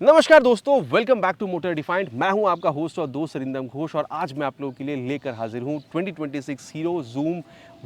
नमस्कार दोस्तों, welcome back to Motor Defined. मैं हूं आपका होस्ट और दोस्त अरिंदम घोष और आज मैं आप लोगों के लिए लेकर हाजिर हूं 2026 hero zoom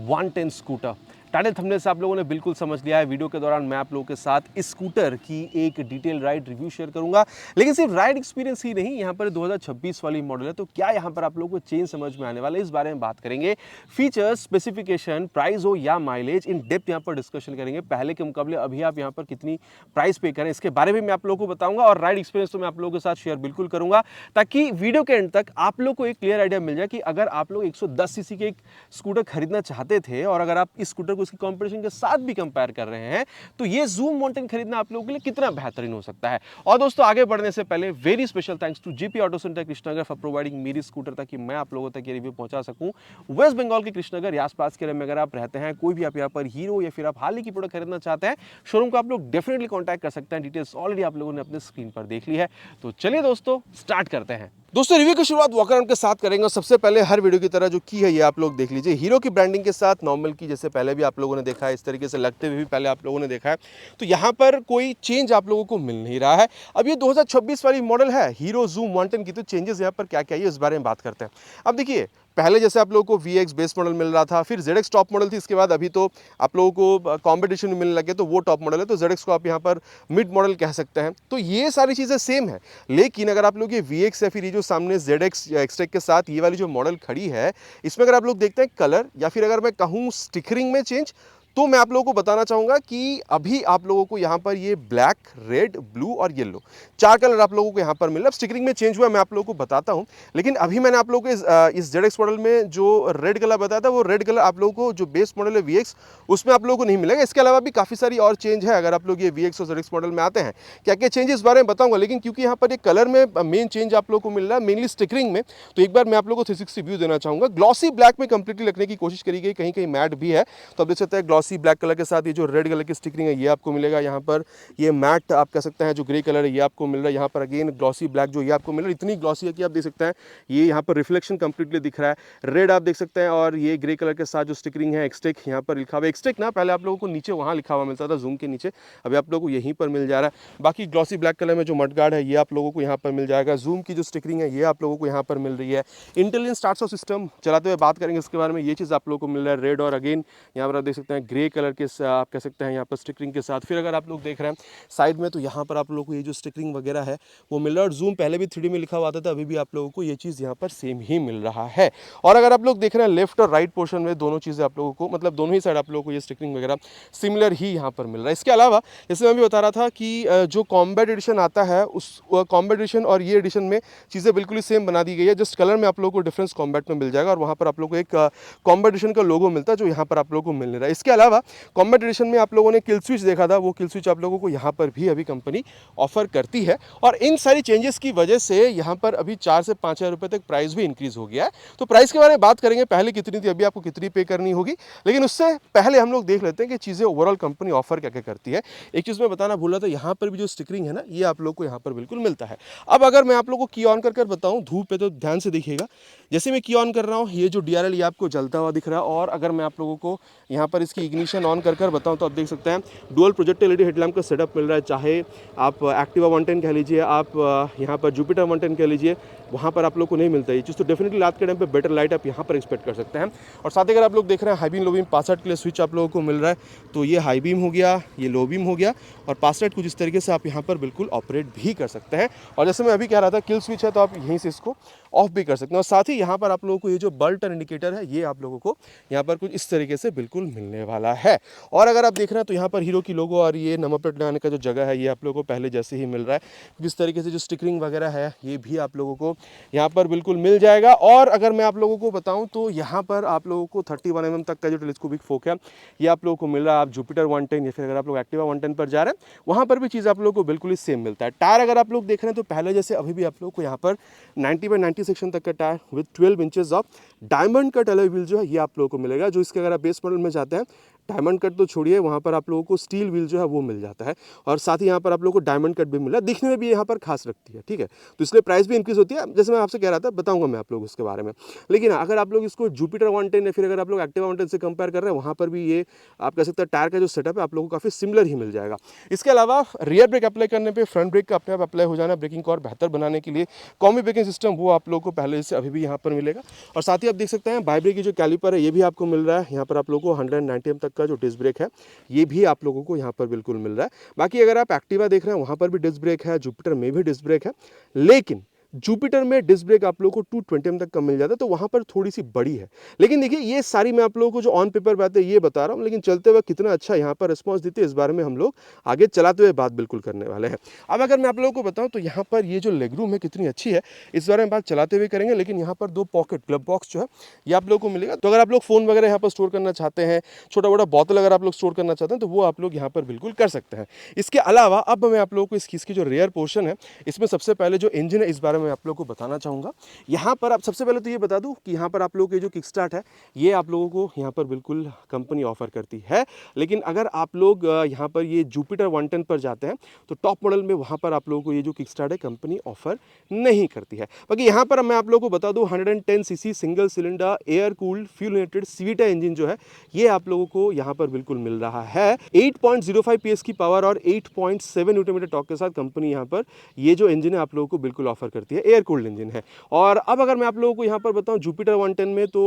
110 scooter. Title thumbnail से आप लोगों ने बिल्कुल समझ लिया है। वीडियो के दौरान मैं आप लोगों के साथ इस स्कूटर की एक डिटेल राइड रिव्यू शेयर करूंगा, लेकिन सिर्फ राइड एक्सपीरियंस ही नहीं, यहाँ पर 2026 वाली मॉडल है तो क्या यहाँ पर आप लोगों को चेंज समझ में आने वाला है, इस बारे में बात करेंगे। फीचर्स, स्पेसिफिकेशन, प्राइस हो या माइलेज, इन डेप्थ यहाँ पर डिस्कशन करेंगे। पहले के मुकाबले अभी आप यहाँ पर कितनी प्राइस पे करें, इसके बारे में मैं आप लोगों को बताऊंगा और राइड एक्सपीरियंस तो मैं आप लोगों के साथ शेयर बिल्कुल करूंगा, ताकि वीडियो के एंड तक आप लोग को एक क्लियर आइडिया मिल जाए कि अगर आप लोग 110 सीसी के एक स्कूटर खरीदना चाहते थे और अगर आप इस स्कूटर को इसकी कंपटीशन के साथ भी कंपेयर कर रहे हैं तो ये जूम माउंटेन खरीदना आप लोगों के लिए कितना बेहतरीन हो सकता है। और दोस्तों, आगे बढ़ने से पहले very special thanks to GP Auto Centre Krishnanagar for providing मेरी स्कूटर, ताकि मैं आप लोगों तक ये रिव्यू पहुंचा सकूं। वेस्ट बंगाल के कृष्णनगर या आसपास के एरिया में अगर आप रहते हैं, कोई भी आप यहाँ पर हीरो या फिर आप हाल ही की प्रोडक्ट खरीदना चाहते हैं, शोरूम को आप लोग डेफिनेटली कॉन्टैक्ट कर सकते हैं। डिटेल्स ऑलरेडी आप लोगों ने अपने स्क्रीन पर देख ली है, तो चलिए दोस्तों स्टार्ट करते हैं। दोस्तों, रिव्यू की शुरुआत वॉक अराउंड के साथ करेंगे और सबसे पहले हर वीडियो की तरह जो की है ये आप लोग देख लीजिए। हीरो की ब्रांडिंग के साथ नॉर्मल की जैसे पहले भी आप लोगों ने देखा है, इस तरीके से लगते हुए भी पहले आप लोगों ने देखा है, तो यहाँ पर कोई चेंज आप लोगों को मिल नहीं रहा है। अब ये 2026 वाली मॉडल है हीरो जूम 110 की, तो चेंजेस यहाँ पर क्या क्या है इस बारे में बात करते हैं। अब देखिए, पहले जैसे आप लोगों को VX बेस मॉडल मिल रहा था, फिर ZX टॉप मॉडल थी, इसके बाद अभी तो आप लोगों को कॉम्पिटिशन में मिलने लगे तो वो टॉप मॉडल है, तो ZX को आप यहाँ पर मिड मॉडल कह सकते हैं। तो ये सारी चीज़ें सेम है, लेकिन अगर आप लोग ये VX या फिर ये जो सामने ZX या एक्सटेक के साथ ये वाली जो मॉडल खड़ी है, इसमें अगर आप लोग देखते हैं कलर या फिर अगर मैं कहूँ स्टिकरिंग में चेंज, तो मैं आप लोगों को बताना चाहूँगा कि अभी आप लोगों को यहाँ पर ये ब्लैक, रेड, ब्लू और येलो 4 कलर आप लोगों को यहाँ पर मिल रहा है। स्टिकरिंग में चेंज हुआ मैं आप लोगों को बताता हूँ, लेकिन अभी मैंने आप लोगों को इस ZX मॉडल में जो रेड कलर बताया था, वो रेड कलर आप लोगों को जो बेस मॉडल है VX उसमें आप लोगों को नहीं मिलेगा। इसके अलावा भी काफ़ी सारी और चेंज है। अगर आप लोग ये VX और ZX मॉडल में आते हैं, क्या क्या चेंज इस बारे में बताऊँगा, लेकिन क्योंकि यहाँ पर ये कलर में मेन चेंज आप लोगों को मिल रहा है, मेनली स्टिकरिंग में, तो एक बार मैं आप लोगों को 360 व्यू देना चाहूँगा। ग्लॉसी ब्लैक में कंप्लीटली रखने की कोशिश करी गई, कहीं कहीं मैट भी है, तो आप देख सकते हैं ग्लॉसी ब्लैक कलर के साथ ये जो रेड कलर की स्टिकरिंग है ये आपको मिलेगा। यहाँ पर ये मैट आप कह सकते हैं जो ग्रे कलर है ये आपको मिल रहा है। यहाँ पर अगेन ग्लॉसी ब्लैक जो ये आपको मिल रहा है, इतनी ग्लॉसी है कि आप देख सकते हैं ये यहाँ पर रिफ्लेक्शन कंप्लीटली दिख रहा है। रेड आप देख सकते हैं और ये ग्रे कलर के साथ जो स्टिकरिंग है एक्सटेक यहाँ पर लिखा हुआ है। एक्सटेक ना पहले आप लोगों को नीचे वहाँ लिखा हुआ मिलता था जूम के नीचे, अभी आप लोगों को यहीं पर मिल जा रहा है। बाकी ग्लॉसी ब्लैक कलर में जो मडगार्ड है ये आप लोगों को यहाँ पर मिल जाएगा। जूम की जो स्टिकरिंग है ये आप लोगों को यहाँ पर मिल रही है। इंटेलिजेंट स्टार्ट ऑफ सिस्टम चलाते हुए बात करेंगे इसके बारे में, ये चीज़ आप लोगों को मिल रहा है रेड और अगेन यहाँ पर आप देख सकते हैं ग्रे कलर के आप कह सकते हैं यहाँ पर स्टिकरिंग के साथ। फिर अगर आप लोग देख रहे हैं साइड में, तो यहाँ पर आप लोगों को ये जो स्टिकरिंग वगैरह है वो मिल रहा है। और जूम पहले भी 3D में लिखा हुआ आता था, अभी भी आप लोगों को ये चीज़ यहाँ पर सेम ही मिल रहा है। और अगर आप लोग देख रहे हैं लेफ्ट और राइट पोर्शन में, दोनों चीज़ें आप लोगों को मतलब दोनों ही साइड आप लोगों को ये स्टिकरिंग वगैरह सिमिलर ही यहाँ पर मिल रहा है। इसके अलावा जैसे मैं भी बता रहा था कि जो कॉम्बैट एडिशन आता है उस कॉम्बैट एडिशन और ये एडिशन में चीज़ें बिल्कुल ही सेम बना दी गई है। जस्ट कलर में आप लोगों को डिफरेंस कॉम्बैट में मिल जाएगा और वहाँ पर आप लोगों को एक कॉम्बैट एडिशन का लोगो मिलता है जो यहाँ पर आप लोगों को मिल रहा है। इसके अलावा कॉम्बैट एडिशन में आप लोगों ने किल स्विच देखा था, वो किल स्विच आप लोगों को यहाँ पर भी अभी कंपनी ऑफर करती है। और इन सारी चेंजेस की वजह से यहाँ पर अभी 4 से 5 हज़ार रुपये तक प्राइस भी इंक्रीज हो गया है। तो प्राइस के बारे में बात करेंगे, पहले कितनी थी, अभी आपको कितनी पे करनी होगी, लेकिन उससे पहले हम लोग देख लेते हैं कि चीज़ें ओवरऑल कंपनी ऑफर क्या क्या करती है। एक चीज़ मैं बताना भूल रहा था, यहाँ पर भी जो स्टिकरिंग है ना ये आप लोग को यहाँ पर बिल्कुल मिलता है। अब अगर मैं आप लोग को की ऑन कर बताऊँ धूप पे, तो ध्यान से देखिएगा, जैसे मैं की ऑन कर रहा हूँ ये जो DRL ये आपको जलता हुआ दिख रहा है। और अगर मैं आप लोगों को यहाँ पर इसकी इग्निशन ऑन कर बताऊँ तो आप देख सकते हैं डुअल प्रोजेक्टर LED हेडलैम्प का सेटअप मिल रहा है। चाहे आप एक्टिवा 110 कह लीजिए, आप यहाँ पर जुपिटर 110 कह लीजिए, वहाँ पर आप लोग को नहीं मिलता है ये चीज़। तो डेफिनेटली रात के टाइम पे बेटर लाइट आप यहाँ पर एक्सपेक्ट कर सकते हैं। और साथ ही अगर आप लोग देख रहे हैं high beam low beam pass out के लिए स्विच आप लोगों को मिल रहा है, तो ये हाई बीम हो गया, ये लो बीम हो गया और पास आउट कुछ इस तरीके से आप यहाँ पर बिल्कुल ऑपरेट भी कर सकते हैं। और जैसे मैं अभी कह रहा था किल स्विच है, तो आप यहीं से इसको ऑफ भी कर सकते हैं। और साथ ही यहाँ पर आप लोगों को ये जो बल्ब टर्न इंडिकेटर है ये आप लोगों को यहाँ पर कुछ इस तरीके से बिल्कुल मिलने वाला है। और अगर आप देख रहे हैं तो यहाँ पर हीरो की लोगो और ये नंबर प्लेट लगाने का जो जगह है ये आप लोगों को पहले जैसे ही मिल रहा है। जिस तरीके से जो स्टिकरिंग वगैरह है ये भी आप लोगों को यहाँ पर बिल्कुल मिल जाएगा। और अगर मैं आप लोगों को बताऊँ तो यहाँ पर आप लोगों को 31 mm तक का जो टेलीस्कोपिक फोक है ये आप लोगों को मिल रहा है। आप जुपिटर 110 या फिर अगर आप लोग एक्टिवा 110 पर जा रहे हैं वहाँ पर भी चीज़ आप लोगों को बिल्कुल ही सेम मिलता है। टायर अगर आप लोग देख रहे हैं तो पहले जैसे अभी भी आप लोगों को यहाँ पर 90/90 सेक्शन तक का tyre with 12 inches of diamond cut alloy wheel जो है ये आप लोगों को मिलेगा। जो इसके अगर आप बेस मॉडल में जाते हैं डायमंड कट तो छोड़िए, वहाँ पर आप लोगों को स्टील व्हील जो है वो मिल जाता है, और साथ ही यहाँ पर आप लोगों को डायमंड कट भी मिला, दिखने में भी यहाँ पर खास रखती है, ठीक है। तो इसलिए प्राइस भी इंक्रीज होती है, जैसे मैं आपसे कह रहा था, बताऊंगा मैं आप लोग उसके बारे में। लेकिन अगर आप लोग इसको जुपिटर 110 या फिर अगर आप लोग एक्टिवा 110 से कंपेयर कर रहे हैं, वहाँ पर भी ये आप कह सकते हैं टायर का जो सेटअप है आप लोगों को काफ़ी सिमिलर ही मिल जाएगा। इसके अलावा रियर ब्रेक अप्लाई करने पर फ्रंट ब्रेक का अपने आप अप्लाई हो जाना, ब्रेकिंग को और बेहतर बनाने के लिए कॉम्बी ब्रेकिंग सिस्टम वो आप लोगों को पहले से अभी भी यहाँ पर मिलेगा। और साथ ही आप देख सकते हैं बाइब्रेक की जो कैलिपर है ये भी आपको मिल रहा है, यहाँ पर आप लोगों को 190 एम तक का जो डिस्क ब्रेक है ये भी आप लोगों को यहाँ पर बिल्कुल मिल रहा है। बाकी अगर आप एक्टिवा देख रहे हैं वहाँ पर भी डिस्क ब्रेक है, जुपिटर में भी डिस्क ब्रेक है, लेकिन जुपिटर में डिस्क ब्रेक आप लोगों को 220 एम तक का मिल जाता है, तो वहाँ पर थोड़ी सी बड़ी है। लेकिन देखिए ये सारी मैं आप लोगों को जो ऑन पेपर बातें ये बता रहा हूँ, लेकिन चलते हुए कितना अच्छा यहाँ पर रिस्पॉन्स देती है इस बारे में हम लोग आगे चलाते हुए बात बिल्कुल करने वाले हैं। अब अगर मैं आप लोगों को बताऊँ तो यहाँ पर ये जो लेग रूम है कितनी अच्छी है, इस बारे में बात चलाते हुए करेंगे। लेकिन यहाँ पर 2 पॉकेट ग्लव बॉक्स जो है ये आप लोगों को मिलेगा, तो अगर आप लोग फ़ोन वगैरह यहाँ पर स्टोर करना चाहते हैं, छोटा मोटा बोतल अगर आप लोग स्टोर करना चाहते हैं तो वो आप लोग यहाँ पर बिल्कुल कर सकते हैं। इसके अलावा अब मैं आप लोगों को इसकी जो रेयर पोर्शन है इसमें सबसे पहले जो इंजन है इस बारे में आप लोग को बताना चाहूँगा। यहाँ पर आप सबसे पहले तो ये बता दूं कि यहाँ पर आप लोगों के जो किक स्टार्ट है ये आप लोगों को यहाँ पर बिल्कुल कंपनी ऑफर करती है। लेकिन अगर आप लोग यहाँ पर ये जुपिटर 110 पर जाते हैं तो टॉप मॉडल में वहाँ पर आप लोगों को ये जो किक स्टार्ट है कंपनी ऑफर नहीं करती है। बाकी यहाँ पर मैं आप लोगों को बता दूं 110 CC single cylinder air cooled fuel injected CVT engine जो है ये आप लोगों को यहाँ पर बिल्कुल मिल रहा है। 8.05 PS की पावर और 8.7 न्यूटन मीटर टॉर्क के साथ कंपनी यहाँ पर ये जो इंजन है आप लोगों को बिल्कुल ऑफर करती है, एयर कूल्ड इंजन है। और अब अगर मैं आप लोगों को यहाँ पर बताऊँ जुपिटर 110 में तो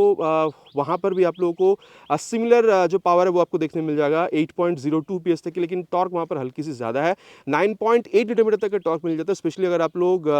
वहाँ पर भी आप लोगों को सिमिलर जो पावर है वो आपको देखने मिल जाएगा 8.02 PS तक की, लेकिन टॉर्क वहाँ पर हल्की सी ज़्यादा है, 9.8 न्यूटन मीटर तक का टॉर्क मिल जाता है। स्पेशली अगर आप लोग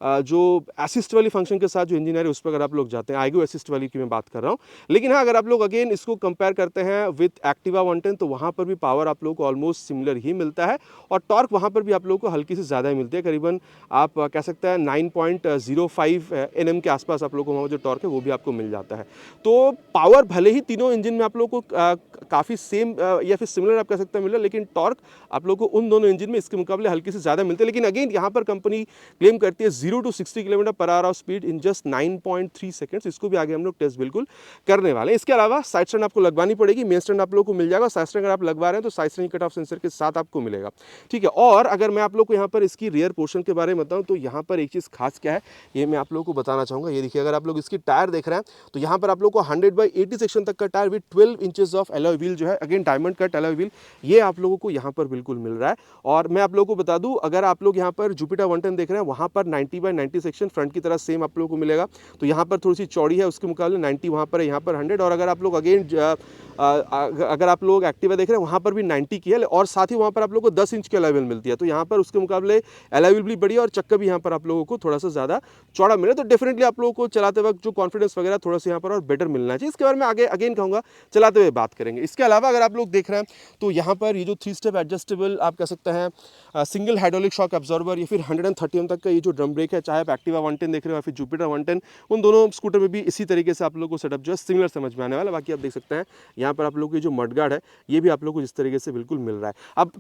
जो असिस्ट वाली फंक्शन के साथ जो इंजन है उस पर अगर आप लोग जाते हैं, आईगो असिस्ट वाली की मैं बात कर रहा हूँ। लेकिन हाँ अगर आप लोग अगेन इसको कंपेयर करते हैं विथ एक्टिवा 110 तो वहाँ पर भी पावर आप लोगों को ऑलमोस्ट सिमिलर ही मिलता है, और टॉर्क वहाँ पर भी आप लोगों को हल्की से ज़्यादा ही मिलती है, करीबन आप कह सकते हैं 9.05 Nm के आसपास आप लोगों को वहाँ जो टॉर्क है वो भी आपको मिल जाता है। तो पावर भले ही तीनों इंजन में आप लोगों को काफ़ी सेम या फिर सिमिलर आप कह सकते हैं मिल रहा है, लेकिन टॉर्क आप लोगों को उन दोनों इंजन में इसके मुकाबले हल्की से ज़्यादा मिलते हैं। लेकिन अगेन यहाँ पर कंपनी क्लेम करती है 0 to 60 kilometre per hour of speed in just 9.3 seconds. इसको भी आगे हम लोग टेस्ट बिल्कुल करने वाले हैं। इसके अलावा साइड स्टैंड आपको लगवानी पड़ेगी, मेन स्टैंड आप लोग को मिल जाएगा। साइड स्टैंड अगर आप लगवा रहे हैं तो side stand cut off sensor के साथ आपको मिलेगा, ठीक है। और अगर मैं आप लोग को यहाँ पर इसकी रियर पोर्शन के बारे में बताऊँ तो यहाँ पर एक चीज़ खास क्या है ये मैं आप लोग को बताना चाहूँगा। ये देखिए अगर आप लोग इसकी टायर देख रहे हैं तो यहाँ पर आप लोग को 100/80 सेक्शन तक का tyre with 12 inches of alloy wheel जो है, again diamond cut alloy wheel, ये आप लोगों को यहाँ पर बिल्कुल मिल रहा है। और मैं आप लोगों को बता दूँ अगर आप लोग यहाँ पर जुपिटर 110 देख रहे हैं वहाँ पर 90/90 सेक्शन फ्रंट की तरह सेम आप लोगों को मिलेगा, तो यहाँ पर थोड़ी सी चौड़ी है उसके मुकाबले 90 वहाँ पर है, यहाँ पर 100। और अगर आप लोग अगेन अगर आप लोग एक्टिवा देख रहे हैं वहाँ पर भी 90 की है, और साथ ही वहाँ पर आप लोगों को 10 इंच की एलॉय व्हील मिलती है, तो यहाँ पर उसके मुकाबले एलॉय व्हील भी बड़ी है और चक्का भी यहाँ पर आप लोगों को थोड़ा सा ज़्यादा चौड़ा मिले, तो डेफिनेटली आप लोगों को चलाते वक्त जो कॉन्फिडेंस वगैरह थोड़ा सा यहाँ पर और बेटर मिलना चाहिए। इसके बारे में आगे अगेन कहूँगा चलाते हुए बात करेंगे। इसके अलावा अगर आप लोग देख रहे हैं तो यहाँ पर ये जो 3 स्टेप एडजस्टेबल आप कह सकते हैं सिंगल हाइड्रोलिक शॉक एब्जॉर्बर या फिर 130 एम तक का ये जो ड्रम ब्रेक है, चाहे आप एक्टिवा 110 देख रहे हो या फिर जुपिटर 110, उन दोनों स्कूटर में भी इसी तरीके से आप लोगों को सेटअप जो है सिमिलर समझ में आने वाला। बाकी आप देख सकते हैं यहाँ पर आप लोगों की जो मडगार्ड है ये भी आप लोगों को इस तरीके से बिल्कुल मिल रहा है। अब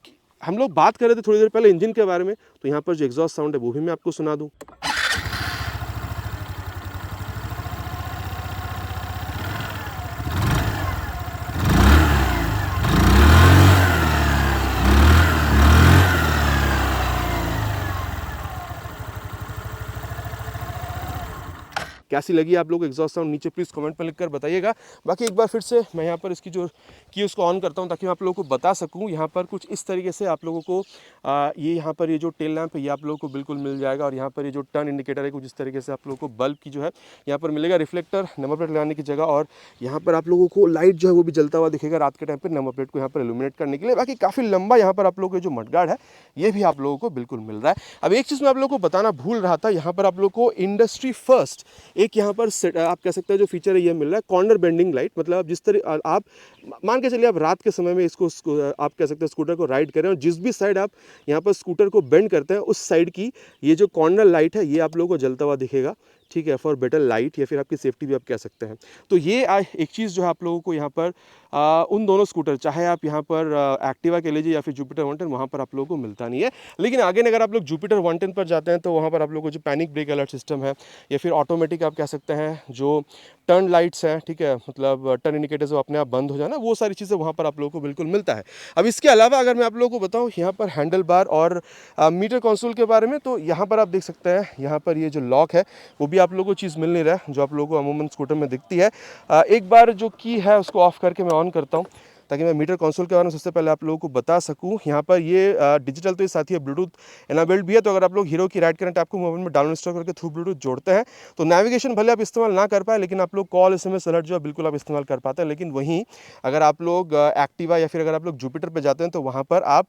हम लोग बात कर रहे थे थोड़ी देर पहले इंजन के बारे में, तो यहाँ पर जो एग्जॉस्ट साउंड है वो भी मैं आपको सुना दूँ। कैसी लगी आप लोग एग्जॉस्ट साउंड नीचे प्लीज़ कमेंट में लिखकर बताइएगा। बाकी एक बार फिर से मैं यहाँ पर इसकी जो की उसको ऑन करता हूँ ताकि मैं आप लोगों को बता सकूँ। यहाँ पर कुछ इस तरीके से आप लोगों को ये यहाँ पर ये जो टेल लैंप है ये आप लोगों को बिल्कुल मिल जाएगा, और यहाँ पर ये जो टर्न इंडिकेटर है कुछ इस तरीके से आप लोगों को बल्ब की जो है यहाँ पर मिलेगा, रिफ्लेक्टर नंबर प्लेट लगाने की जगह, और यहाँ पर आप लोगों को लाइट जो है वो भी जलता हुआ दिखेगा रात के टाइम पर नंबर प्लेट को यहाँ पर इल्यूमिनेट करने के लिए। बाकी काफ़ी लंबा यहाँ पर आप लोगों को जो मडगार्ड है ये भी आप लोगों को बिल्कुल मिल रहा है। अब एक चीज़ मैं आप लोगों को बताना भूल रहा था, यहाँ पर आप लोगों को इंडस्ट्री फर्स्ट एक यहाँ पर आप कह सकते हैं जो फीचर है ये मिल रहा है, कॉर्नर बेंडिंग लाइट। मतलब आप जिस तरह आप मान के चलिए आप रात के समय में इसको आप कह सकते हैं स्कूटर को राइड करें और जिस भी साइड आप यहाँ पर स्कूटर को बेंड करते हैं उस साइड की ये जो कॉर्नर लाइट है ये आप लोगों को जलता हुआ दिखेगा, ठीक है, फॉर बेटर लाइट या फिर आपकी सेफ्टी भी आप कह सकते हैं। तो ये एक चीज़ जो है आप लोगों को यहाँ पर उन दोनों स्कूटर चाहे आप यहाँ पर एक्टिवा के लीजिए या फिर जुपिटर 110 वहाँ पर आप लोगों को मिलता नहीं है। लेकिन आगे अगर आप लोग जुपिटर 110 पर जाते हैं तो वहाँ पर आप लोगों को जो पैनिक ब्रेक अलर्ट सिस्टम है या फिर ऑटोमेटिक आप कह सकते हैं जो टर्न लाइट्स हैं, ठीक है, मतलब टर्न इंडिकेटर्स वो अपने आप बंद हो जाना, वो सारी चीज़ें वहाँ पर आप लोगों को बिल्कुल मिलता है। अब इसके अलावा अगर मैं आप लोगों को बताऊँ यहाँ पर हैंडल बार और मीटर कंसोल के बारे में, तो यहाँ पर आप देख सकते हैं यहाँ पर ये जो लॉक है वो भी आप लोगों को चीज़ मिल नहीं रहा है जो आप लोगों को अमूमन स्कूटर में दिखती है। एक बार जो की है उसको ऑफ करके मैं ऑन करता हूँ ताकि मैं मीटर कंसोल के बारे में सबसे पहले आप लोगों को बता सकूं। यहाँ पर ये डिजिटल तो ये साथ ही ब्लूटूथ एनाबल्ड भी है, तो अगर आप लोग हीरो की राइड करंट आपको मोबाइल में डाउनलोड इंस्टॉल करके थ्रू ब्लूटूथ जोड़ते हैं तो नेविगेशन भले आप इस्तेमाल ना कर पाए, लेकिन आप लोग कॉल SMS अलर्ट जो है बिल्कुल आप इस्तेमाल कर पाते हैं। लेकिन वहीं अगर आप लोग एक्टिवा या फिर अगर आप लोग जुपिटर पर जाते हैं तो वहाँ पर आप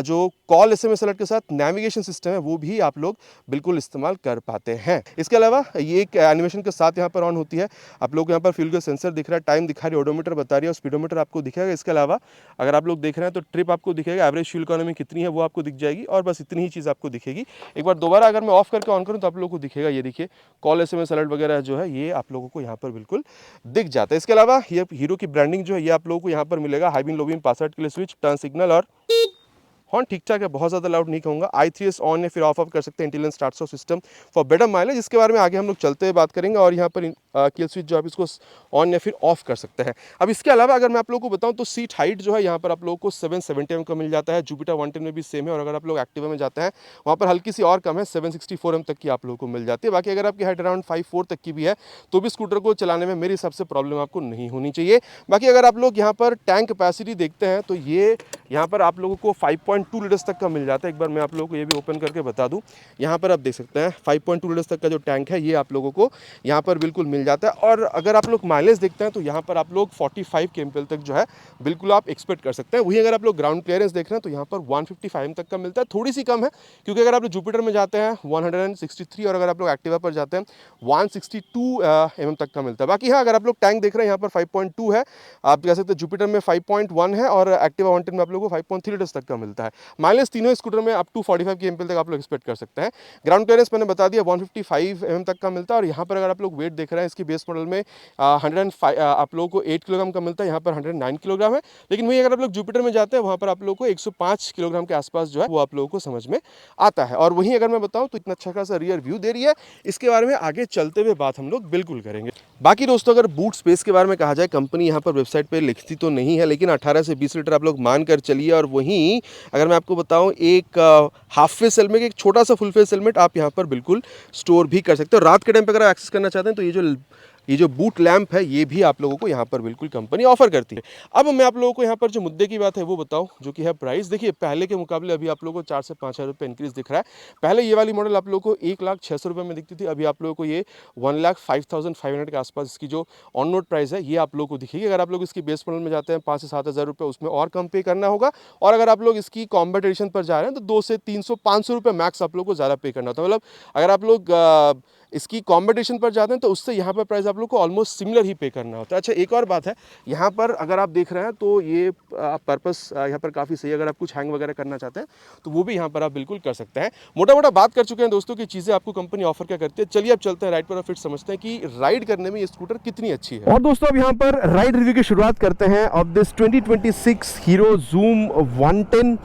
जो कॉल SMS अलर्ट के साथ नेविगेशन सिस्टम है वो भी आप लोग बिल्कुल इस्तेमाल कर पाते हैं। इसके अलावा ये एक एनिमेशन के साथ यहाँ पर ऑन होती है। आप लोग यहाँ पर फ्यूल का सेंसर दिख रहा है, टाइम दिखा रही है, ओडोमीटर बता रही है और स्पीडोमीटर आपको दिखेगा। इसके अलावा अगर आप लोग देख रहे हैं तो ट्रिप आपको दिखेगा, एवरेज फ्यूल इकोनॉमी कितनी है वो आपको दिख जाएगी और बस इतनी ही चीज़ आपको दिखेगी। एक बार दोबारा अगर मैं ऑफ करके ऑन करूं तो आप लोगों को दिखेगा, ये देखिए कॉल SMS अलर्ट वगैरह जो है ये आप लोगों को यहाँ पर बिल्कुल दिख जाता है। इसके अलावा ये हीरो की ब्रांडिंग जो है ये आप लोगों को यहाँ पर मिलेगा। High beam low beam password के लिए स्विच, टर्न सिग्नल और हॉर्न ठीक ठाक है, बहुत ज़्यादा लाउड नहीं कहूँगा। I3S ऑन या फिर ऑफ कर सकते हैं, intelligent start of system for better mileage. इसके बारे में आगे हम लोग चलते हुए बात करेंगे और यहाँ पर किल स्विच जो आप इसको ऑन या फिर ऑफ कर सकते हैं। अब इसके अलावा अगर मैं आप लोगों को बताऊं तो सीट हाइट जो है यहाँ पर आप लोगों को 770 mm का मिल जाता है। जुपिटर 110 में भी सेम है और अगर आप लोग एक्टिवा में जाते हैं वहाँ पर हल्की सी और कम है, 764 mm तक की आप लोगों को मिल जाती है। बाकी अगर आपकी हाइट अराउंड 5'4" तक की भी है तो भी स्कूटर को चलाने में मेरे हिसाब से प्रॉब्लम आपको नहीं होनी चाहिए। बाकी अगर आप लोग यहाँ पर टैंक कैपेसिटी देखते हैं तो ये यहाँ पर आप लोगों को 5.2 लीटर्स तक का मिल जाता है। एक बार मैं आप लोगों को ये भी ओपन करके बता दूं, यहाँ पर आप देख सकते हैं 5.2 लीटर्स तक का जो टैंक है ये आप लोगों को यहाँ पर बिल्कुल मिल जाता है। और अगर आप लोग माइलेज देखते हैं तो यहाँ पर आप लोग 45 kmpl तक जो है बिल्कुल आप एक्सपेक्ट कर सकते हैं। वहीं अगर आप लोग ग्राउंड क्लियरेंस देख रहे हैं तो यहाँ पर 155 तक का मिलता है, थोड़ी सी कम है क्योंकि अगर आप लोग जुपिटर में जाते हैं 163 और अगर आप लोग एक्टिवा पर जाते हैं 162 mm तक का मिलता है। बाकी हाँ अगर आप लोग टैंक देख रहे हैं यहाँ पर 5.2 है, आप कह सकते हैं जुपिटर में 5.1 है और एक्टिवा 110 में आप लोगों को 5.3 लीटर्स तक का मिलता है। माइलेज तीनों स्कूटर में अप टू 45 kmpl तक आप लोग एक्सपेक्ट कर सकते हैं। ग्राउंड क्लियरेंस मैंने बता दिया 155 mm तक का मिलता है और यहाँ पर अगर आप लोग वेट देख रहे हैं इसकी बेस मॉडल में 105 आप लोगों को 8 किलोग्राम का मिलता है, यहाँ पर 109 किलोग्राम है। लेकिन वहीं अगर आप लोग जुपिटर में जाते हैं वहाँ पर आप लोगों को 105 किलोग्राम के आसपास जो है वो आप लोगों को समझ में आता है। और वहीं अगर मैं बताऊँ तो इतना अच्छा खासा रियर व्यू दे रही है, इसके बारे में आगे चलते हुए बात हम लोग बिल्कुल करेंगे। बाकी दोस्तों अगर बूट स्पेस के बारे में कहा जाए, कंपनी यहाँ पर वेबसाइट पर लिखती तो नहीं है लेकिन 18 से 20 लीटर आप लोग मान कर चलिए। और वहीं अगर मैं आपको बताऊँ एक हाफ फेस हेलमेट, एक छोटा सा फुल फेस हेलमेट आप यहाँ पर बिल्कुल स्टोर भी कर सकते हो। रात के टाइम पर अगर आप एक्सेस करना चाहते हैं तो ये जो बूट लैंप है ये भी आप लोगों को यहाँ पर बिल्कुल कंपनी ऑफर करती है। अब मैं आप लोगों को यहाँ पर जो मुद्दे की बात है वो बताऊँ, जो कि है प्राइस। देखिए पहले के मुकाबले अभी आप लोगों को 4 से 5 हज़ार रुपये इंक्रीज दिख रहा है। पहले ये वाली मॉडल आप लोगों को 1,06,000 रुपये में दिखती थी, अभी आप लोगों को ये 1,05,500 के आसपास इसकी जो ऑन रोड प्राइस है ये आप लोगों को दिखेगी। अगर आप लोग इसकी बेस मॉडल में जाते हैं 5 से 7 हज़ार रुपये उसमें और कम पे करना होगा, और अगर आप लोग इसकी कॉम्बैट एडिशन पर जा रहे हैं तो 2 से 300-500 रुपये मैक्स आप लोग को ज़्यादा पे करना होता है। मतलब अगर आप लोग इसकी कॉम्पिटिशन पर जाते हैं तो उससे यहाँ पर प्राइस आप लोग को ऑलमोस्ट सिमिलर ही पे करना होता है। अच्छा एक और बात है, यहाँ पर अगर आप देख रहे हैं तो ये पर्पस यहाँ पर काफ़ी सही है। अगर आप कुछ हैंग वगैरह करना चाहते हैं तो वो भी यहाँ पर आप बिल्कुल कर सकते हैं। मोटा मोटा बात कर चुके हैं दोस्तों की चीज़ें आपको कंपनी ऑफर क्या करती है। चलिए अब चलते हैं राइड पर और फिर समझते हैं कि राइड करने में ये स्कूटर कितनी अच्छी है। और दोस्तों अब यहाँ पर राइड रिव्यू की शुरुआत करते हैं ऑफ दिस 2026 हीरो जूम 110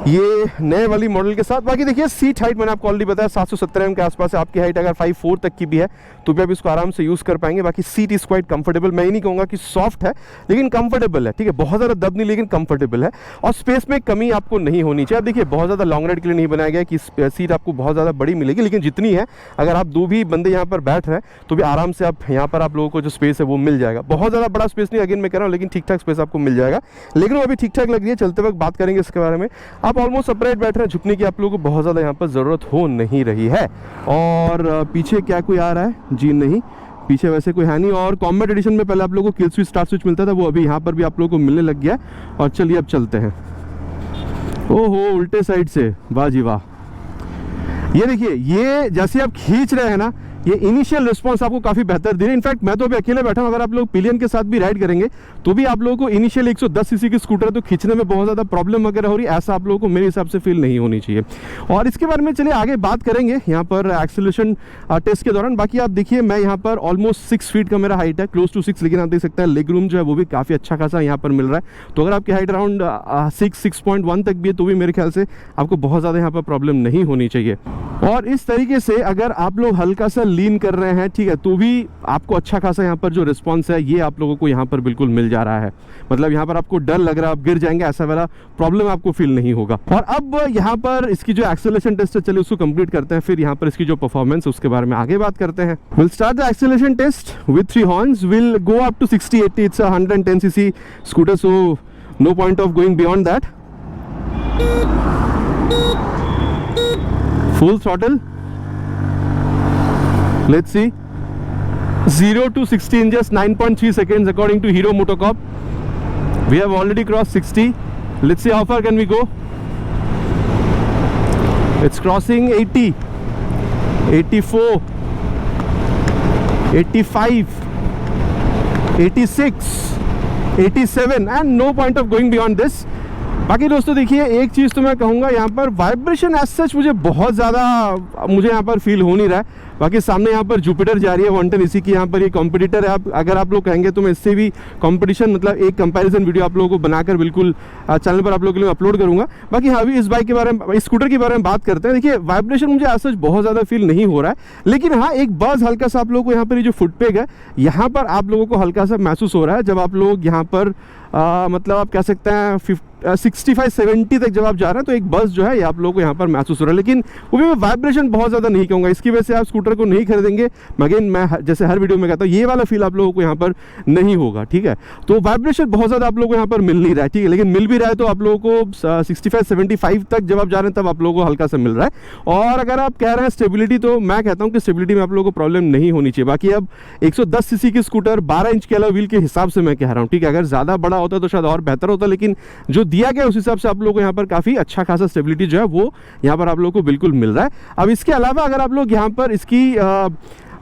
ये नए वाली मॉडल के साथ। बाकी देखिए सीट हाइट मैंने आपको ऑलरेडी बताया 770 mm के आसपास है। आपकी हाइट अगर 5'4" तक की भी है तो भी आप इसको आराम से यूज़ कर पाएंगे। बाकी सीट इज़ क्वाइट कंफर्टेबल, मैं ही नहीं कहूँगा कि सॉफ्ट है लेकिन कंफर्टेबल है, ठीक है, बहुत ज़्यादा दब नहीं लेकिन कंफर्टेबल है और स्पेस में कमी आपको नहीं होनी चाहिए। अब देखिए बहुत ज़्यादा लॉन्ग राइड के लिए नहीं बनाया गया कि सीट आपको बहुत ज़्यादा बड़ी मिलेगी, लेकिन जितनी है अगर आप 2 भी बंदे यहाँ पर बैठ रहे हैं तो भी आराम से आप यहाँ पर आप लोगों को जो स्पेस है वो मिल जाएगा। बहुत ज़्यादा बड़ा स्पेस नहीं अगेन मैं कह रहा हूँ, लेकिन ठीक ठाक स्पेस आपको मिल जाएगा, लेकिन वो अभी ठीक ठाक लग रही है। चलते वक्त बात करेंगे इसके बारे में। आप ऑलमोस्ट सेपरेट बैठ रहे हैं, झुकने की आप लोगों को बहुत ज़्यादा यहाँ पर ज़रूरत हो नहीं रही है। और पीछे क्या कोई आ रहा है? जी नहीं, पीछे वैसे कोई है नहीं। और कॉम्बैट एडिशन में पहले आप लोगों को किल स्विच स्टार्ट स्विच मिलता था, वो अभी यहाँ पर भी आप लोगों को मिलने लग गया। और चलिए अब चलते हैं। ओहो उल्टे साइड से, वाह जी वाह। ये देखिए ये जैसे आप खींच रहे हैं ना, ये इनिशियल रिस्पांस आपको काफ़ी बेहतर दे रही है। इनफैक्ट मैं तो अभी अकेले बैठा हूँ, अगर आप लोग पिलियन के साथ भी राइड करेंगे तो भी आप लोगों को इनिशियल 110 सीसी की स्कूटर है तो खींचने में बहुत ज़्यादा प्रॉब्लम वगैरह हो रही है, ऐसा आप लोगों को मेरे हिसाब से फील नहीं होनी चाहिए। और इसके बारे में चलिए आगे बात करेंगे यहाँ पर एक्सेलरेशन टेस्ट के दौरान। बाकी आप देखिए मैं यहाँ पर ऑलमोस्ट 6 फीट का मेरा हाइट है, क्लोज टू 6, लेकिन आप देख सकते हैं लेग रूम जो है वो भी काफ़ी अच्छा खासा यहाँ पर मिल रहा है। तो अगर आपकी हाइट अराउंड 6.1 तक भी है तो भी मेरे ख्याल से आपको बहुत ज़्यादा यहाँ पर प्रॉब्लम नहीं होनी चाहिए। और इस तरीके से अगर आप लोग हल्का सा लीन कर रहे हैं, ठीक है, तो भी आपको अच्छा खासा यहाँ पर जो रिस्पॉन्स है ये आप लोगों को यहाँ पर बिल्कुल मिल जा रहा है। मतलब यहाँ पर आपको डर लग रहा है आप गिर जाएंगे, ऐसा वाला प्रॉब्लम आपको फील नहीं होगा। और अब यहाँ पर इसकी जो एक्सेलरेशन टेस्ट है, चलिए उसको कंप्लीट करते हैं, फिर यहाँ पर इसकी जो परफॉर्मेंस उसके बारे में आगे बात करते हैं। Will start the acceleration test with 3 horns, will go up to 60-80। It's 110 cc scooter, so no point of going beyond that. Full throttle. Let's see. 0 to 60 in just 9.3 seconds according to Hero MotoCorp. We have already crossed 60. Let's see how far can we go. It's crossing 80, 84, 85, 86, 87 and no point of going beyond this. बाकी दोस्तों देखिए, एक चीज़ तो मैं कहूँगा, यहाँ पर vibration as such मुझे बहुत ज़्यादा यहाँ पर फील हो नहीं रहा है। बाकी सामने यहाँ पर जुपिटर जा रही है 110, इसी की यहाँ पर ये कॉम्पिटिटर है। अगर आप लोग कहेंगे तो मैं इससे भी कंपटीशन, मतलब एक कंपैरिजन वीडियो आप लोगों को बनाकर बिल्कुल चैनल पर आप लोगों के लिए अपलोड करूँगा। बाकी हाँ, अभी इस बाइक के बारे में, इस स्कूटर के बारे में बात करते हैं। देखिए, वाइब्रेशन मुझे एज सच बहुत ज़्यादा फील नहीं हो रहा है, लेकिन हाँ एक बज़ हल्का सा आप लोगों को यहाँ पर ये जो फुट पेग है यहाँ पर आप लोगों को हल्का सा महसूस हो रहा है। जब आप लोग यहाँ पर मतलब आप कह सकते हैं 65-70 तक जब आप जा रहे हैं तो एक बस जो है ये आप लोगों को यहाँ पर महसूस हो रहा है, लेकिन वो भी मैं वाइब्रेशन बहुत ज़्यादा नहीं कहूँगा। इसकी वजह से आप स्कूटर को नहीं खरीदेंगे। अगेन मैं जैसे हर वीडियो में कहता हूँ, ये वाला फील आप लोगों को यहाँ पर नहीं होगा, ठीक है। तो वाइब्रेशन बहुत ज़्यादा आप लोगों को यहाँ पर मिल नहीं रहा है, ठीक है, लेकिन मिल भी रहा है तो आप लोगों को 65-75 तक जब आप जा रहे हैं तब आप लोगों को हल्का सा मिल रहा है। और अगर आप कह रहे हैं स्टेबिलिटी, तो मैं कहता हूँ कि स्टेबिलिटी में आप लोगों को प्रॉब्लम नहीं होनी चाहिए। बाकी अब 110 सीसी की स्कूटर 12 इंच के अलग व्हील के हिसाब से मैं कह रहा हूँ, ठीक है। अगर ज़्यादा बड़ा होता तो शायद और बेहतर होता, लेकिन जो दिया गया उस हिसाब से आप लोगों को यहाँ पर काफ़ी अच्छा खासा स्टेबिलिटी जो है वो यहाँ पर आप लोगों को बिल्कुल मिल रहा है। अब इसके अलावा अगर आप लोग यहाँ पर इसकी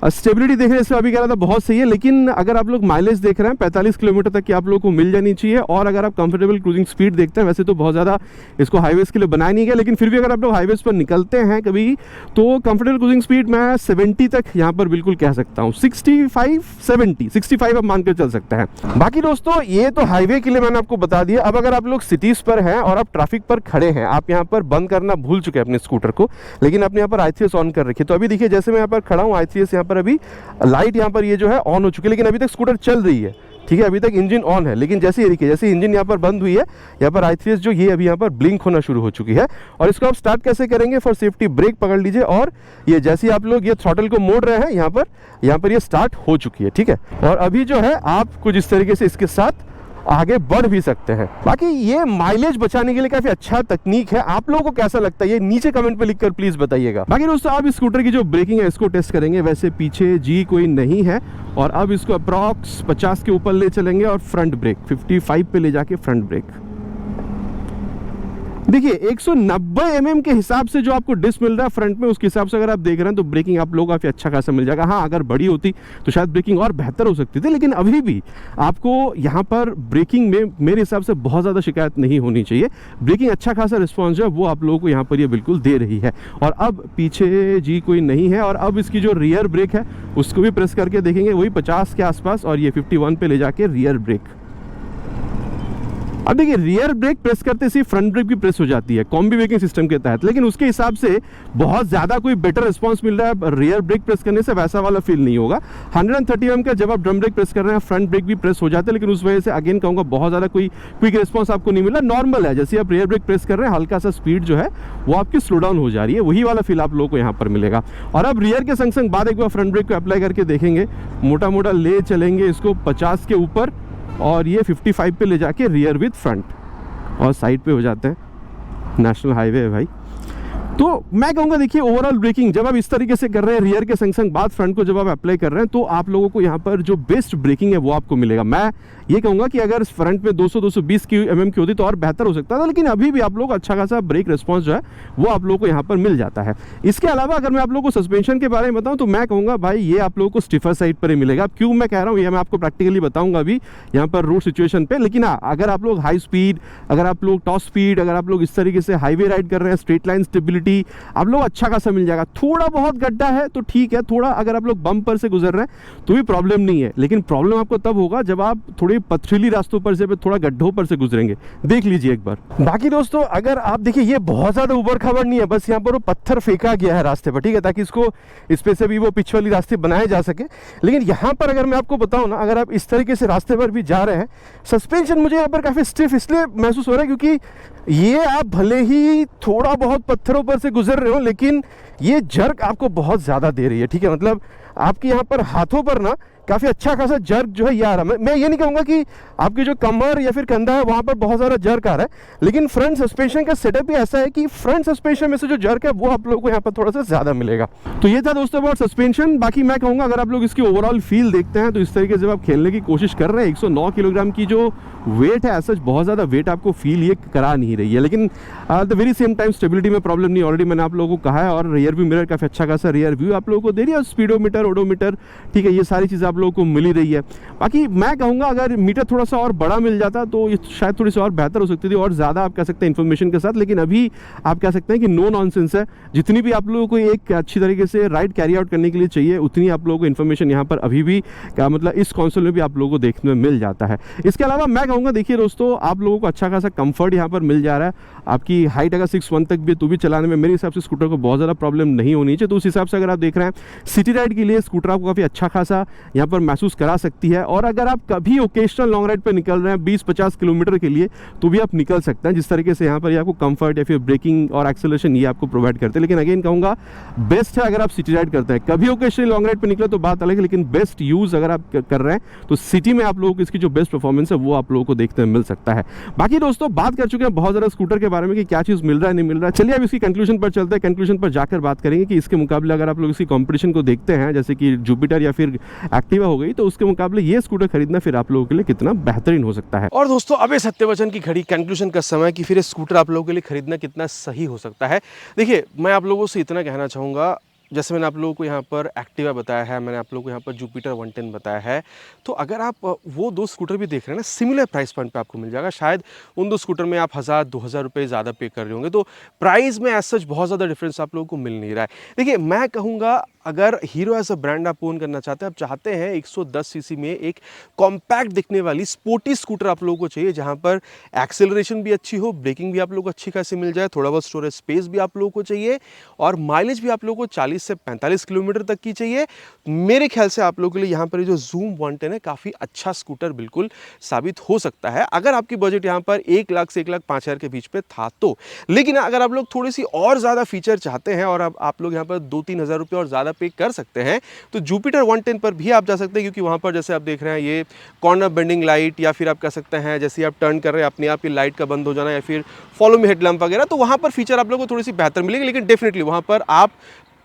स्टेबिलिटी देख रहे हैं, इसमें अभी कह रहा था बहुत सही है, लेकिन अगर आप लोग माइलेज देख रहे हैं 45 किलोमीटर तक की आप लोगों को मिल जानी चाहिए। और अगर आप कंफर्टेबल क्रूजिंग स्पीड देखते हैं, वैसे तो बहुत ज़्यादा इसको हाईवेज़ के लिए बनाया नहीं गया, लेकिन फिर भी अगर आप लोग हाईवेज़ पर निकलते हैं कभी, तो कंफर्टेबल क्रूजिंग स्पीड मैं 70 तक यहाँ पर बिल्कुल कह सकता हूँ। 65 आप मान कर चल सकते हैं। बाकी दोस्तों ये तो हाईवे के लिए मैंने आपको बता दिया। अब अगर आप लोग सिटीज़ पर हैं और आप ट्रैफिक पर खड़े हैं, आप यहाँ पर बंद करना भूल चुके हैं अपने स्कूटर को, लेकिन आपने यहाँ पर I3S ऑन कर रखी है। तो अभी देखिए, जैसे मैं यहाँ पर खड़ा हूँ, I3S यहाँ पर अभी लाइट यहाँ पर ये जो है ऑन हो चुकी है, लेकिन अभी तक स्कूटर चल रही है, ठीक है। अभी तक इंजन ऑन है, लेकिन जैसे ये देखिए, जैसे इंजन यहाँ पर बंद हुई है, यहाँ पर I3S जो ये अभी यहाँ पर ब्लिंक होना शुरू हो चुकी है। और इसको आप स्टार्ट कैसे करेंगे? फॉर सेफ्टी ब्रेक पकड़ लीजिए, और ये जैसे ही आप लोग ये थ्रॉटल को मोड़ रहे हैं, यहाँ पर ये स्टार्ट हो चुकी है, ठीक है। और अभी जो है आप कुछ इस तरीके से इसके साथ आगे बढ़ भी सकते हैं। बाकी ये माइलेज बचाने के लिए काफी अच्छा तकनीक है। आप लोगों को कैसा लगता है ये नीचे कमेंट पे लिखकर प्लीज बताइएगा। बाकी दोस्तों, अब इस स्कूटर की जो ब्रेकिंग है इसको टेस्ट करेंगे। वैसे पीछे जी कोई नहीं है, और अब इसको अप्रॉक्स 50 के ऊपर ले चलेंगे और फ्रंट ब्रेक 55 पे ले जाके फ्रंट ब्रेक। देखिए 190 mm के हिसाब से जो आपको डिस्क मिल रहा है फ्रंट में, उसके हिसाब से अगर आप देख रहे हैं तो ब्रेकिंग आप लोगों को काफ़ी अच्छा खासा मिल जाएगा। हाँ, अगर बड़ी होती तो शायद ब्रेकिंग और बेहतर हो सकती थी, लेकिन अभी भी आपको यहाँ पर ब्रेकिंग में मेरे हिसाब से बहुत ज़्यादा शिकायत नहीं होनी चाहिए। ब्रेकिंग अच्छा खासा रिस्पॉन्स जो है वो आप लोगों को यहाँ पर ये बिल्कुल दे रही है। और अब पीछे जी कोई नहीं है, और अब इसकी जो रियर ब्रेक है उसको भी प्रेस करके देखेंगे, वही 50 के आसपास, और ये 51 पे ले जाके रियर ब्रेक। अब देखिए, रियर ब्रेक प्रेस करते से फ्रंट ब्रेक भी प्रेस हो जाती है कॉम्बी ब्रेकिंग सिस्टम के तहत, लेकिन उसके हिसाब से बहुत ज़्यादा कोई बेटर रिस्पांस मिल रहा है रियर ब्रेक प्रेस करने से, वैसा वाला फील नहीं होगा। 130 mm का जब आप ड्रम ब्रेक प्रेस कर रहे हैं, फ्रंट ब्रेक भी प्रेस हो जाता है, लेकिन उस वजह से अगेन कहूँगा बहुत ज़्यादा कोई क्विक रिस्पॉन्स आपको नहीं मिला। नॉर्मल है, जैसे आप रियर ब्रेक प्रेस कर रहे हैं, हल्का सा स्पीड जो है वो आपकी स्लो डाउन हो जा रही है, वही वाला फील आप लोगों को यहाँ पर मिलेगा। और अब रियर के संग संग बाद एक बार फ्रंट ब्रेक को अप्लाई करके देखेंगे, मोटा मोटा ले चलेंगे इसको 50 के ऊपर, और ये 55 पे ले जाके रियर विद फ्रंट, और साइड पे हो जाते हैं। नेशनल हाईवे है भाई। तो मैं कहूँगा देखिए, ओवरऑल ब्रेकिंग जब आप इस तरीके से कर रहे हैं, रियर के संग संग बाद फ्रंट को जब आप अप्लाई कर रहे हैं, तो आप लोगों को यहाँ पर जो बेस्ट ब्रेकिंग है वो आपको मिलेगा। मैं ये कहूँगा कि अगर फ्रंट में 200-220 mm की होती तो और बेहतर हो सकता था, लेकिन अभी भी आप लोग अच्छा खासा ब्रेक रिस्पॉन्स जो है वो आप लोगों को यहाँ पर मिल जाता है। इसके अलावा अगर मैं आप लोगों को सस्पेंशन के बारे में बताऊँ तो मैं कहूँगा भाई ये आप लोगों को स्टिफर साइड पर ही मिलेगा। क्यों मैं कह रहा हूँ ये मैं आपको प्रैक्टिकली बताऊँगा अभी यहाँ पर रोड सिचुएशन पर। लेकिन हाँ, अगर आप लोग हाई स्पीड, अगर आप लोग टॉप स्पीड, अगर आप लोग इस तरीके से हाईवे राइड कर रहे हैं, स्ट्रेट लाइन स्टेबिलिटी स्टेबिलिटी आप लोग अच्छा खासा मिल जाएगा। थोड़ा बहुत गड्ढा है तो ठीक है, थोड़ा अगर आप लोग बम पर से गुजर रहे हैं तो भी प्रॉब्लम नहीं है, लेकिन प्रॉब्लम आपको तब होगा जब आप थोड़ी पथरीली रास्तों पर से, थोड़ा गड्ढों पर से गुजरेंगे। देख लीजिए एक बार। बाकी दोस्तों अगर आप देखिए, ये बहुत ज़्यादा ऊबड़ खाबड़ नहीं है, बस यहाँ पर वो पत्थर फेंका गया है रास्ते पर, ठीक है, ताकि इसको इस पे से भी वो पिच वाली रास्ते बनाए जा सके। लेकिन यहाँ पर अगर मैं आपको बताऊँ ना, अगर आप इस तरीके से रास्ते पर भी जा रहे हैं, सस्पेंशन मुझे यहाँ पर काफ़ी स्टिफ इसलिए महसूस हो रहा है क्योंकि ये आप भले ही थोड़ा बहुत पत्थरों पर से गुजर रहे हो, लेकिन ये जर्क आपको बहुत ज़्यादा दे रही है, ठीक है। मतलब आपके यहाँ पर हाथों पर ना काफ़ी अच्छा खासा जर्क जो है ये आ रहा है। मैं ये नहीं कहूँगा कि आपकी जो कमर या फिर कंधा है वहाँ पर बहुत ज़्यादा जर्क आ रहा है, लेकिन फ्रंट सस्पेंशन का सेटअप ही ऐसा है कि फ्रंट सस्पेंशन में से जो जर्क है वो आप लोगों को यहाँ पर थोड़ा सा ज़्यादा मिलेगा। तो ये था दोस्तों अबाउट सस्पेंशन। बाकी मैं कहूँगा अगर आप लोग इसकी ओवरऑल फील देखते हैं तो इस तरीके से जब आप खेलने की कोशिश कर रहे हैं, 109 किलोग्राम की जो वेट है, ऐसा बहुत ज़्यादा वेट आपको फील ये करा नहीं रही है, लेकिन the very same time stability में प्रॉब्लम नहीं, ऑलरेडी मैंने आप लोगों को कहा है। और रियर व्यू मिरर काफ़ी अच्छा खासा रियर व्यू आप लोगों को दे रही है, स्पीडोमीटर, ओडोमीटर, ठीक है, ये सारी चीज़ें आप लोगों को मिल ही रही है। बाकी मैं कहूँगा अगर मीटर थोड़ा सा और बड़ा मिल जाता तो ये शायद थोड़ी सी और बेहतर हो सकती थी, और ज़्यादा आप कह सकते हैं इन्फॉर्मेशन के साथ। लेकिन अभी आप कह सकते हैं कि नो नॉनसेंस है, जितनी भी आप लोगों को एक अच्छी तरीके से राइड कैरी आउट करने के लिए चाहिए उतनी आप लोगों को इन्फॉर्मेशन यहाँ पर अभी भी क्या मतलब इस कंसोल में भी आप लोगों को देखने में मिल जाता है। इसके अलावा मैं कहूँगा देखिए दोस्तों, आप लोगों को अच्छा खासा कंफर्ट यहाँ पर मिल जा रहा है। आपकी हाइट अगर 6'1" तक भी तो भी चलाने में मेरे हिसाब से स्कूटर को बहुत ज़्यादा प्रॉब्लम नहीं होनी चाहिए। तो उस हिसाब से अगर आप देख रहे हैं सिटी राइड के लिए स्कूटर आपको काफ़ी अच्छा खासा यहाँ पर महसूस करा सकती है। और अगर आप कभी ओकेशनल लॉन्ग राइड पर निकल रहे हैं 20-50 किलोमीटर के लिए तो भी आप निकल सकते हैं, जिस तरीके से यहाँ पर आपको कंफर्ट या फिर ब्रेकिंग और एक्सेलरेशन ये आपको प्रोवाइड करते हैं। लेकिन अगेन कहूँगा बेस्ट है अगर आप सिटी राइड करते हैं। कभी ओकेशनल लॉन्ग राइड पर निकले तो बात अलग है, लेकिन बेस्ट यूज़ अगर आप कर रहे हैं तो सिटी में आप लोगों को इसकी जो बेस्ट परफॉर्मेंस है वो आप लोगों को देखने में मिल सकता है। बाकी दोस्तों बात कर चुके हैं बहुत ज़्यादा स्कूटर के बारे में कि क्या चीज़ मिल रहा है नहीं मिल रहा है। चलिए अब इसकी कंक्लूजन पर चलते हैं। कंक्लूजन पर जाकर बात करेंगे कि इसके मुकाबले अगर आप लोग इसकी कंपटीशन को देखते हैं, जैसे कि जुपिटर या फिर एक्टिवा हो गई, तो उसके मुकाबले ये स्कूटर खरीदना फिर आप लोगों के लिए कितना बेहतरीन हो सकता है। और दोस्तों अब सत्यवचन की घड़ी कंक्लूजन का समय कि फिर ये स्कूटर आप लोगों के लिए खरीदना कितना सही हो सकता है। देखिए मैं आप लोगों से इतना कहना चाहूँगा, जैसे मैंने आप लोगों को यहाँ पर एक्टिवा बताया है, मैंने आप लोगों को यहाँ पर जुपिटर 110 बताया है, तो अगर आप वो दो स्कूटर भी देख रहे हैं ना, सिमिलर प्राइस पॉइंट पे आपको मिल जाएगा। शायद उन दो स्कूटर में आप 1000-2000 रुपये ज़्यादा पे कर रहे होंगे, तो प्राइस में एज सच बहुत ज़्यादा डिफरेंस आप लोगों को मिल नहीं रहा है। देखिए मैं कहूँगा अगर हीरो एज अ ब्रांड आप ओन करना चाहते हैं, आप चाहते हैं 110 सीसी में एक कॉम्पैक्ट दिखने वाली स्पोर्टी स्कूटर आप लोगों को चाहिए, जहाँ पर एक्सेलरेशन भी अच्छी हो, ब्रेकिंग भी आप लोगों को अच्छी खासी मिल जाए, थोड़ा बहुत स्टोरेज स्पेस भी आप लोगों को चाहिए, और माइलेज भी आप लोगों को 40 से 45 किलोमीटर तक की चाहिए। मेरे ख्याल से आप लोगों के लिए यहाँ पर जो जूम 110 है काफ़ी अच्छा स्कूटर बिल्कुल साबित हो सकता है, अगर आपकी बजट यहाँ पर 1 लाख से 1,05,000 के बीच पे था तो। लेकिन अगर आप लोग थोड़ी सी और ज़्यादा फीचर चाहते हैं और आप लोग यहाँ पर 2-3 हज़ार रुपये और ज़्यादा पे कर सकते हैं, तो जुपिटर 110 पर भी आप जा सकते हैं, क्योंकि वहाँ पर जैसे आप देख रहे हैं ये कॉर्नर बेंडिंग लाइट, या फिर आप कह सकते हैं जैसे आप टर्न कर रहे हैं अपने आप ही लाइट का बंद हो जाना, या फिर फॉलो मी हेडलैम्प वगैरह, तो वहाँ पर फीचर आप लोगों को थोड़ी सी बेहतर मिलेगी। लेकिन डेफिनेटली वहाँ पर आप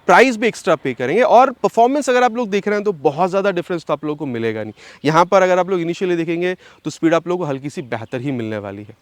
प्राइस भी एक्स्ट्रा पे करेंगे, और परफॉर्मेंस अगर आप लोग देख रहे हैं तो बहुत ज़्यादा डिफरेंस तो आप लोगों को मिलेगा नहीं। यहाँ पर अगर आप लोग इनिशियली देखेंगे तो स्पीड आप लोगों को हल्की सी बेहतर ही मिलने वाली है।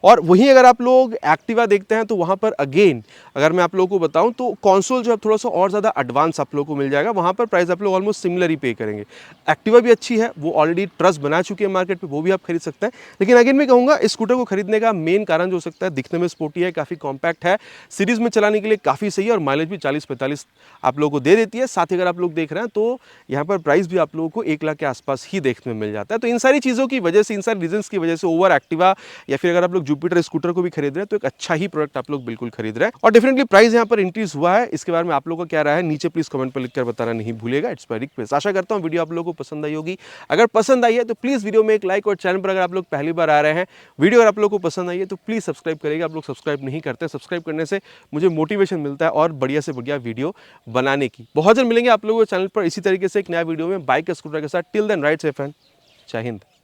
और वहीं अगर आप लोग एक्टिवा देखते हैं तो वहाँ पर अगेन अगर मैं आप लोगों को बताऊं तो कंसोल जो है थोड़ा सा और ज़्यादा एडवांस आप लोगों को मिल जाएगा, वहाँ पर प्राइस आप लोग ऑलमोस्ट सिमिलर ही पे करेंगे। एक्टिवा भी अच्छी है, वो ऑलरेडी ट्रस्ट बना चुकी है मार्केट पे, वो भी आप खरीद सकते हैं। लेकिन अगेन मैं कहूँगा इस स्कूटर को खरीदने का मेन कारण जो हो सकता है, दिखने में स्पोर्टी है, काफ़ी कॉम्पैक्ट है, सीरीज़ में चलाने के लिए काफ़ी सही है, और माइलेज भी 40-45 आप लोगों को दे देती है। साथ ही अगर आप लोग देख रहे हैं तो यहाँ पर प्राइस भी आप लोगों को 1 लाख के आसपास ही देखने में मिल जाता है। तो इन सारी चीज़ों की वजह से, इन सारी रीजन्स की वजह से ओवर एक्टिवा या फिर अगर आप लोग जुपिटर स्कूटर को भी खरीद रहे हैं तो एक अच्छा ही प्रोडक्ट आप लोग बिल्कुल खरीद रहे हैं। और डेफिनेटली प्राइस यहाँ पर इंक्रीज हुआ है, इसके बारे में आप लोगों का क्या राय है नीचे प्लीज कमेंट पर लिखकर बताना नहीं भूलिएगा। It's my request. आशा करता हूँ वीडियो आप लोगों को पसंद आई होगी। अगर पसंद आई है तो प्लीज वीडियो में एक लाइक, और चैनल पर अगर आप लोग पहली बार आ रहे हैं, वीडियो अगर आप लोगों को पसंद आई है तो प्लीज सब्सक्राइब करिएगा। आप लोग सब्सक्राइब नहीं करते, सब्सक्राइब करने से मुझे मोटिवेशन मिलता है और बढ़िया से बढ़िया वीडियो बनाने की। बहुत जल्द मिलेंगे आप लोगों को चैनल पर इसी तरीके से एक नया वीडियो में बाइक या स्कूटर के साथ। Till then ride safe and जय हिंद।